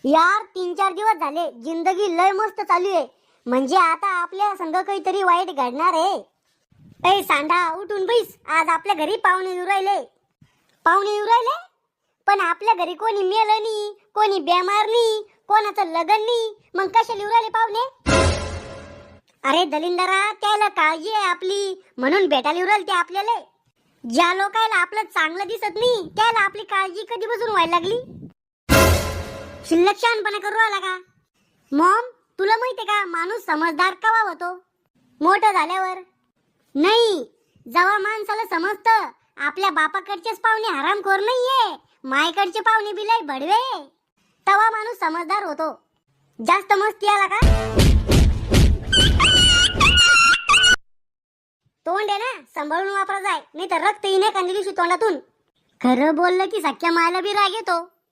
यार 3-4 दिवस झाले जिंदगी लय मस्त चालू आहे. म्हणजे आता आपल्या संग काहीतरी वाईट घडणार आहे. ए सांडा उठून बैस, आज आपल्या घरी पाहुणे येऊ राहिले. पाहुणे येऊ राहिले पण आपल्या घरी कोणी मेलं नाही, कोणी बेमार नाही, कोणाचं लग्न नाही, मग कशाला येऊ राहिले पाहुणे? अरे दलिंदरा, त्याला काळजी आहे आपली म्हणून भेटायला येऊ राहिले ते आपल्याला. ज्या लोकांना आपलं चांगलं दिसत नाही त्याला आपली काळजी कधीपासून व्हायला लागली. शिल्लक शहाणपणा करू राहिला का? मॉम, तुला माहितीये का माणूस समजदार केव्हा होतो? मोठं झाल्यावर. नाही, जेव्हा माणसाला समजतं आपल्या बापाकडचेच पाहुणे हरामखोर नाहीये, मायकडचे पाहुणे बी लय भडवे, तेव्हा माणूस समजदार होतो. जास्त मस्ती आला का? तोंड आहे ना सांभाळून वापरा जाय, नाही तर रक्त येणे एखाद्या दिवशी तोंडातून. खरं बोललं की सख्या मायला बी राग येतो.